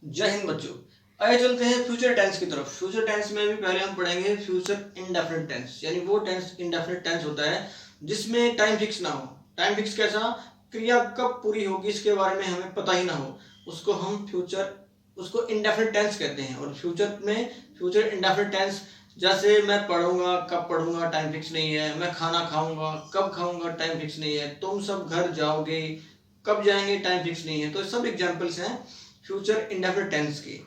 जय हिंद बच्चों। आइए चलते हैं फ्यूचर टेंस की तरफ। फ्यूचर टेंस में भी पहले हम पढ़ेंगे फ्यूचर इंडेफिनिट टेंस, यानी वो टेंस इंडेफिनिट टेंस होता है जिसमें टाइम फिक्स ना हो। टाइम फिक्स कैसा? क्रिया कब पूरी होगी इसके बारे में हमें पता ही ना हो, उसको इंडेफिनिट टेंस कहते हैं। और फ्यूचर इंडेफिनिट टेंस, जैसे मैं पढ़ूंगा, कब पढ़ूंगा टाइम फिक्स नहीं है। मैं खाना खाऊंगा, कब खाऊंगा टाइम फिक्स नहीं है। तुम सब घर जाओगे, कब जाएंगे टाइम फिक्स नहीं है। तो सब एग्जाम्पल्स हैं फ्यूचर इंडेफिनिट टेंस की।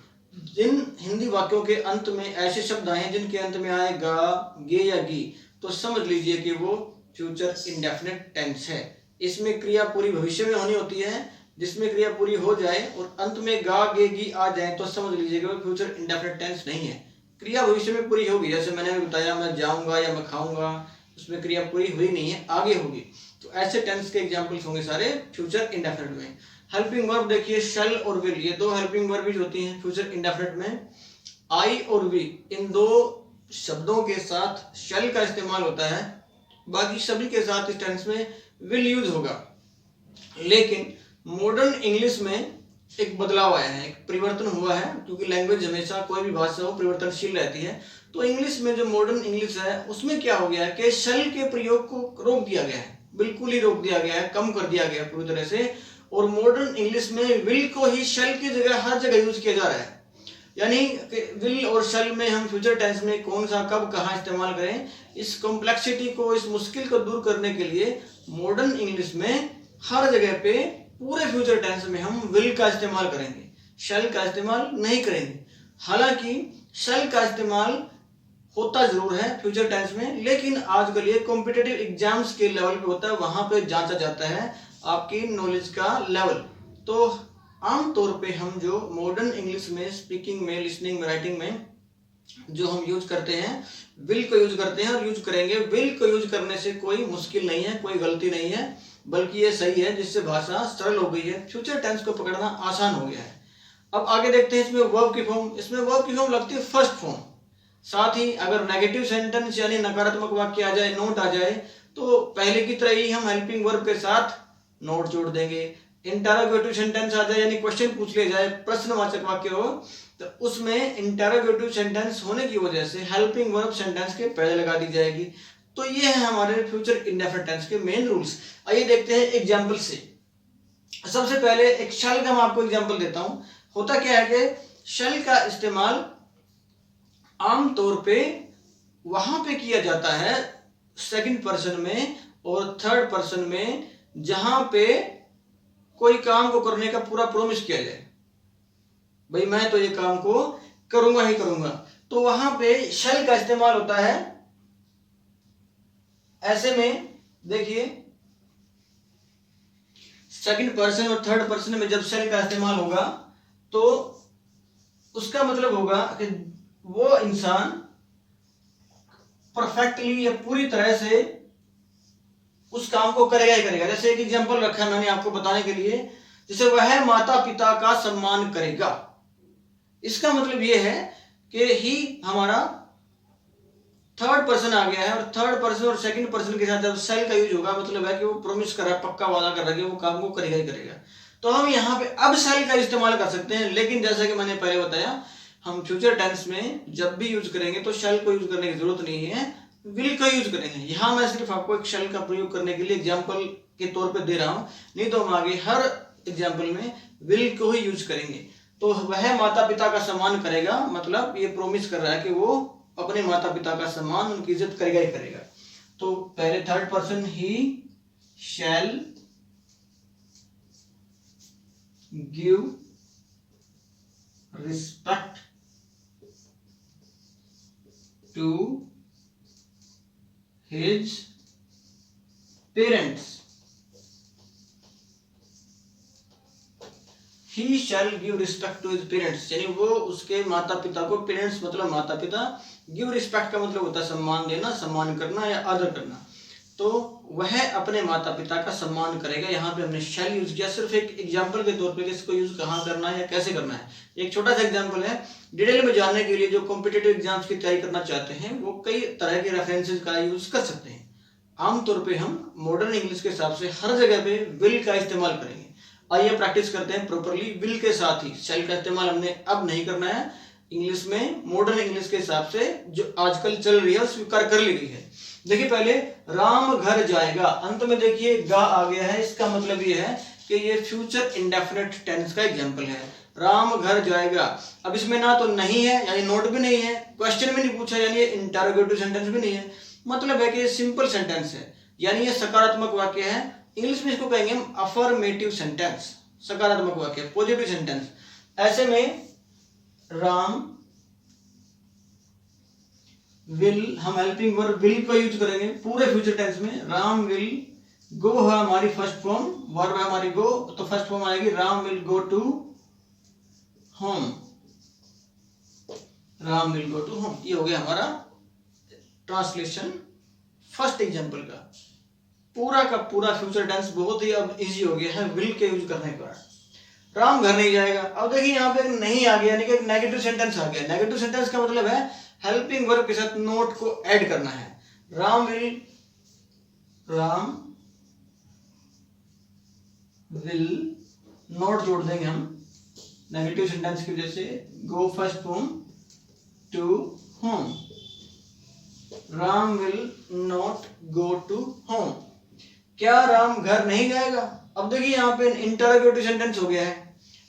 जिन हिंदी वाक्यों के अंत में ऐसे शब्द आए जिनके अंत में आए गा, गे या गी, तो समझ लीजिए कि वो फ्यूचर इंडेफिनिट टेंस है। इसमें क्रिया पूरी भविष्य में होनी होती है। जिसमें क्रिया पूरी हो जाए और अंत में गा, गे, गी आ जाए तो समझ लीजिए कि वो फ्यूचर इंडेफिनिट टेंस नहीं है। क्रिया भविष्य में पूरी होगी, जैसे मैंने बताया मैं जाऊंगा या मैं खाऊंगा, उसमें क्रिया पूरी हुई नहीं है, आगे होगी। तो ऐसे टेंस के एग्जाम्पल्स होंगे सारे फ्यूचर इंडेफिनिट में। हेल्पिंग वर्ब देखिए, शैल और विल, ये दो हेल्पिंग वर्ब होती हैं फ्यूचर इंडेफिनिट में। आई और वी, इन दो शब्दों के साथ शैल का इस्तेमाल होता है, बाकी सभी के साथ इस टेंस में विल यूज होगा। लेकिन मॉडर्न इंग्लिश में एक बदलाव आया है, एक परिवर्तन हुआ है, क्योंकि लैंग्वेज हमेशा कोई भी भाषा हो परिवर्तनशील रहती है। तो इंग्लिश में जो मॉडर्न इंग्लिश है उसमें क्या हो गया है कि शैल के प्रयोग को रोक दिया गया है, बिल्कुल ही रोक दिया गया है, कम कर दिया गया है पूरी तरह से। और मॉडर्न इंग्लिश में विल को ही शैल की जगह हर जगह यूज किया जा रहा है। यानी विल और शैल में हम फ्यूचर टेंस में कौन सा कब कहाँ इस्तेमाल करें, इस कॉम्प्लेक्सिटी को, इस मुश्किल को दूर करने के लिए मॉडर्न इंग्लिश में हर जगह पे पूरे फ्यूचर टेंस में हम विल का इस्तेमाल करेंगे, शैल का इस्तेमाल नहीं करेंगे। हालांकि शैल का इस्तेमाल होता जरूर है फ्यूचर टेंस में, लेकिन आजकल ये कॉम्पिटिटिव एग्जाम्स के लेवल पे होता है, वहां पे जांचा जाता है आपकी नॉलेज का लेवल। तो आमतौर पे हम जो मॉडर्न इंग्लिश में स्पीकिंग में, लिसनिंग में, राइटिंग में जो हम यूज करते हैं, विल को यूज करते हैं और यूज करेंगे। विल को यूज करने से कोई मुश्किल नहीं है, कोई गलती नहीं है, बल्कि ये सही है, जिससे भाषा सरल हो गई है, फ्यूचर टेंस को पकड़ना आसान हो गया है। अब आगे देखते हैं इसमें वर्ब की फॉर्म। इसमें वर्ब की फॉर्म लगती है फर्स्ट फॉर्म। साथ ही अगर नेगेटिव सेंटेंस यानी नकारात्मक वाक्य आ जाए, नोट आ जाए, तो पहले की तरह ही हम हेल्पिंग वर्ब के साथ नोट जोड़ देंगे। इंटरोगेटिव सेंटेंस आ जाए यानी क्वेश्चन पूछ लिया जाए, प्रश्नवाचक वाक्य हो, तो उसमें इंटरोगेटिव सेंटेंस होने की वजह से हेल्पिंग वर्ब सेंटेंस के पहले लगा दी जाएगी। तो ये है हमारे फ्यूचर इंडेफिनिट टेंस के मेन रूल्स। आइए देखते हैं एग्जाम्पल से। सबसे पहले एक शैल का मैं आपको एग्जाम्पल देता हूं। होता क्या है कि शैल का इस्तेमाल आमतौर पे वहां पे किया जाता है सेकंड पर्सन में और थर्ड पर्सन में, जहां पे कोई काम को करने का पूरा प्रॉमिस किया जाए, भाई मैं तो ये काम को करूंगा ही करूंगा, तो वहां पे शैल का इस्तेमाल होता है। ऐसे में देखिए, सेकंड पर्सन और थर्ड पर्सन में जब शैल का इस्तेमाल होगा तो उसका मतलब होगा कि वो इंसान परफेक्टली या पूरी तरह से उस काम को करेगा ही करेगा। जैसे एक एग्जांपल रखा है मैंने आपको बताने के लिए, जैसे वह माता पिता का सम्मान करेगा। इसका मतलब यह है कि ही हमारा थर्ड पर्सन आ गया है, और थर्ड पर्सन और सेकंड पर्सन के साथ जब शैल का यूज होगा, मतलब है कि वो प्रॉमिस कर रहा है, पक्का वादा कर रहा है कि वो काम को करेगा ही करेगा। तो हम यहाँ पे अब शैल का इस्तेमाल कर सकते हैं, लेकिन जैसा कि मैंने पहले बताया, हम फ्यूचर टेंस में जब भी यूज करेंगे तो शैल को यूज करने की जरूरत नहीं है, विल का यूज करेंगे। यहाँ मैं सिर्फ आपको एक शैल का प्रयोग करने के लिए एग्जाम्पल के तौर पर दे रहा हूं, नहीं तो हम आगे हर एग्जाम्पल में विल को ही यूज करेंगे। तो वह माता पिता का सम्मान करेगा, मतलब ये प्रोमिस कर रहा है कि वो अपने माता पिता का सम्मान, उनकी इज्जत करेगा ही करेगा। तो पहले third person, he shall give respect to his parents. He shall give respect to his parents, यानी वो उसके माता पिता को, पेरेंट्स मतलब माता पिता, गिव रिस्पेक्ट का मतलब होता है सम्मान देना, सम्मान करना या आदर करना। तो वह अपने माता पिता का सम्मान करेगा। यहाँ पे हमने शैल यूज किया सिर्फ एक एग्जाम्पल के तौर पे, इसको यूज कहाँ करना है या कैसे करना है। एक छोटा सा एग्जाम्पल है। डिटेल में जानने के लिए जो कॉम्पिटेटिव एग्जाम्स की तैयारी करना चाहते हैं वो कई तरह के रेफरेंसेस का यूज कर सकते हैं। आमतौर पे हम मॉडर्न इंग्लिश के हिसाब से हर जगह पे विल का इस्तेमाल करेंगे। आइए प्रैक्टिस करते हैं प्रॉपरली विल के साथ ही। शैल का इस्तेमाल हमने अब नहीं करना है, इंग्लिश में मॉडर्न इंग्लिश के हिसाब से जो आजकल चल रही है स्वीकार कर ली गई है। देखिए पहले राम घर जाएगा, अंत में देखिए गा आ गया है, इसका मतलब ये है कि ये फ्यूचर इंडेफिनिट टेंस का एग्जांपल है। राम घर जाएगा, अब इसमें ना तो नहीं है यानी नोट भी नहीं है, क्वेश्चन भी नहीं पूछा यानी ये इंटरोगेटिव सेंटेंस भी नहीं है, मतलब है कि ये सिंपल सेंटेंस है यानी ये सकारात्मक वाक्य है। इंग्लिश में इसको कहेंगे हम अफर्मेटिव सेंटेंस, सकारात्मक वाक्य, पॉजिटिव सेंटेंस। ऐसे में राम विल, हम हेल्पिंग वर्ब विल का यूज करेंगे पूरे फ्यूचर टेंस में। राम विल गो है हमारी फर्स्ट फॉर्म, वर्ब है हमारी गो, तो फर्स्ट फॉर्म आएगी Ram will go to home, Ram will go to home. ये हो गया हमारा ट्रांसलेशन फर्स्ट एग्जांपल का। पूरा का पूरा फ्यूचर टेंस बहुत ही अब इजी हो गया है विल के यूज करने का। राम घर नहीं जाएगा, अब देखिए यहाँ पे नहीं आ गया यानी कि नेगेटिव सेंटेंस आ गया। नेगेटिव सेंटेंस का मतलब है हेल्पिंग वर्ब के साथ नोट को ऐड करना है। राम विल नोट जोड़ देंगे हम नेगेटिव सेंटेंस की वजह से, go first form to home, Ram will not go to home. क्या राम घर नहीं जाएगा? अब देखिए यहाँ पे इंटरोगेटिव सेंटेंस हो गया है,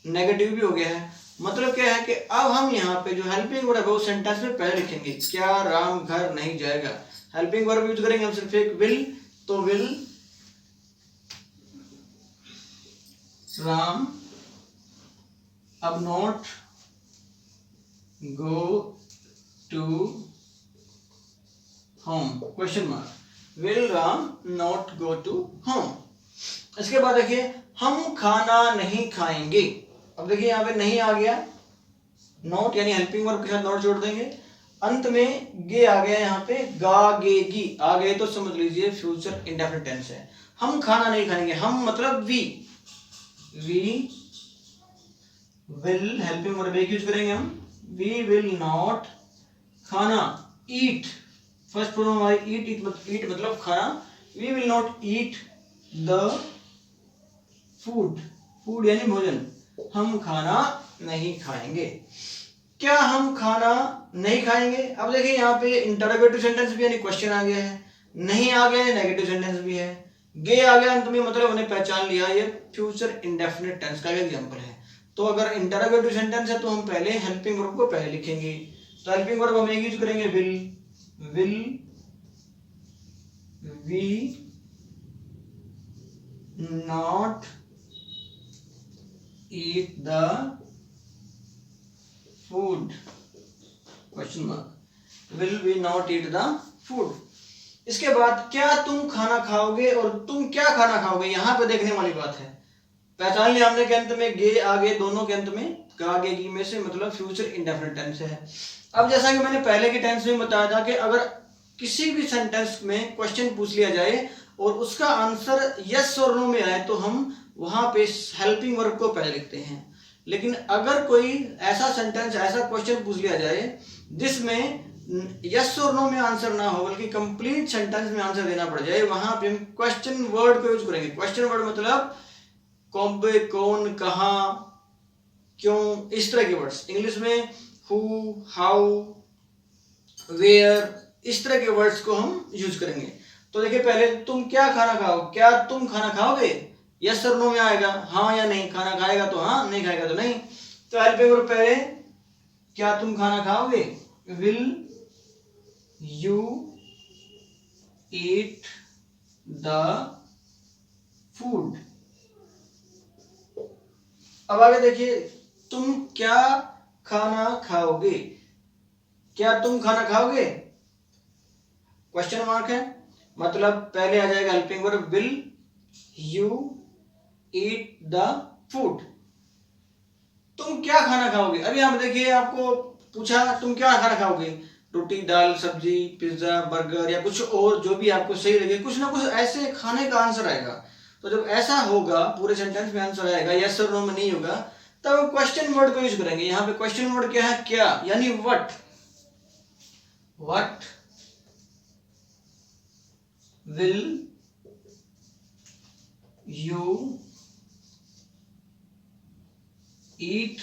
नेगेटिव भी हो गया है, मतलब क्या है कि अब हम यहाँ पे जो हेल्पिंग वर्ब है वो सेंटेंस में पहले लिखेंगे। क्या राम घर नहीं जाएगा, हेल्पिंग वर्ब यूज करेंगे हम सिर्फ एक विल, तो विल राम अब not go to home, question mark, will Ram not go to home. इसके बाद देखिए हम खाना नहीं खाएंगे, अब देखिए यहाँ पे नहीं आ गया, नोट यानी हेल्पिंग वर्ब के साथ नोट जोड़ देंगे। अंत में गे आ गया, यहाँ पे गा गेगी आ गए तो समझ लीजिए फ्यूचर इंडेफिनिट टेंस है। हम खाना नहीं खाएंगे, हम मतलब वी विल, हेल्पिंग वर्ब एक यूज करेंगे हम, वी विल नॉट खाना, ईट फर्स्ट फॉर्म हमारी ईट मतलब खाना, we will not eat the food यानी भोजन, हम खाना नहीं खाएंगे। क्या हम खाना नहीं खाएंगे? अब देखिए यहाँ पे इंटरोगेटिव सेंटेंस भी यानी क्वेश्चन आ गया है, नहीं आ गया है नेगेटिव सेंटेंस भी है, गे आ गया अंत में मतलब उन्हें पहचान लिया, ये फ्यूचर इंडेफिनिट टेंस का एग्जांपल है। तो अगर इंटरोगेटिव सेंटेंस है तो हम पहले हेल्पिंग वर्ब को पहले लिखेंगे, तो हेल्पिंग वर्ब हम यूज करेंगे will we not eat the food, question mark, will we not eat the food। इसके बाद क्या तुम खाना खाओगे और तुम क्या खाना खाओगे, यहां पे देखने वाली बात है। पहचान लिया हमने के अंत में गे आगे, दोनों के अंत में गा गेगी में से मतलब फ्यूचर इंडेफिनिट टेंस है। अब जैसा कि मैंने पहले के टेंस में बताया था कि अगर किसी भी सेंटेंस में क्वेश्चन पूछ लिया जाए और उसका आंसर यस और नो में आए तो हम वहां पे हेल्पिंग वर्ब को पहले लिखते हैं। लेकिन अगर कोई ऐसा सेंटेंस, ऐसा क्वेश्चन पूछ लिया जाए जिसमें यस और नो में आंसर ना हो बल्कि कंप्लीट सेंटेंस में आंसर देना पड़ जाए, वहां पे हम क्वेश्चन वर्ड को यूज करेंगे। क्वेश्चन वर्ड मतलब कब, कौन, कहां, क्यों, इस तरह के वर्ड्स। इंग्लिश में हु, हाउ, वेयर, इस तरह के वर्ड्स को हम यूज करेंगे। तो देखिए पहले तुम क्या खाना खाओ, क्या तुम खाना खाओगे, यस और नो में आएगा, हाँ या नहीं, खाना खाएगा तो हाँ, नहीं खाएगा तो नहीं। तो हेल्पिंग वर्ब पहले क्या तुम खाना खाओगे, will you eat the food. अब आगे देखिए तुम क्या खाना खाओगे, क्या तुम खाना खाओगे, क्वेश्चन मार्क है, मतलब पहले आ जाएगा helping verb will you eat the food. तुम क्या खाना खाओगे, अभी हम देखिए आपको पूछा तुम क्या खाना खाओगे, रोटी, दाल, सब्जी, पिज्जा, बर्गर या कुछ और जो भी आपको सही लगे, कुछ ना कुछ ऐसे खाने का आंसर आएगा। तो जब ऐसा होगा पूरे सेंटेंस में आंसर आएगा, यस और नो में नहीं होगा, तब हम क्वेश्चन वर्ड को यूज करेंगे। यहाँ पे क्वेश्चन वर्ड क्या है, क्या यानी what will you eat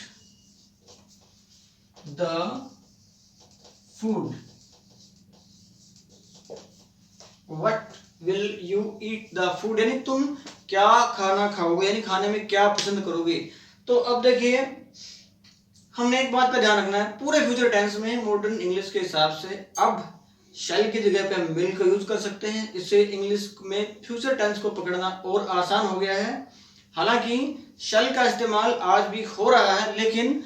the food, what will you eat the food, यानी तुम क्या खाना खाओगे, यानी खाने में क्या पसंद करोगे। तो अब देखिए हमने एक बात का ध्यान रखना है, पूरे फ्यूचर टेंस में मॉडर्न इंग्लिश के हिसाब से अब शैल की जगह पे हम विल का यूज कर सकते हैं। इससे इंग्लिश में फ्यूचर टेंस को पकड़ना और आसान हो गया है। हालांकि शैल का इस्तेमाल आज भी हो रहा है, लेकिन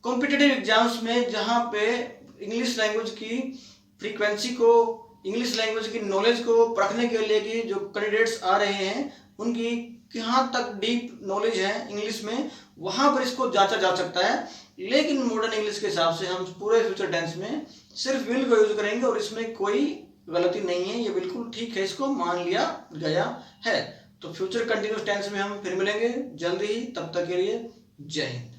कॉम्पिटिटिव एग्जाम्स में जहां पे इंग्लिश लैंग्वेज की फ्रीक्वेंसी को, इंग्लिश लैंग्वेज की नॉलेज को परखने के लिए कि जो कैंडिडेट्स आ रहे हैं उनकी कहाँ तक डीप नॉलेज है इंग्लिश में, वहां पर इसको जांचा जा सकता है। लेकिन मॉडर्न इंग्लिश के हिसाब से हम पूरे फ्यूचर टेंस में सिर्फ विल को यूज करेंगे और इसमें कोई गलती नहीं है, ये बिल्कुल ठीक है, इसको मान लिया गया है। तो फ्यूचर कंटिन्यूस टेंस में हम फिर मिलेंगे जल्दी ही, तब तक के लिए जय हिंद।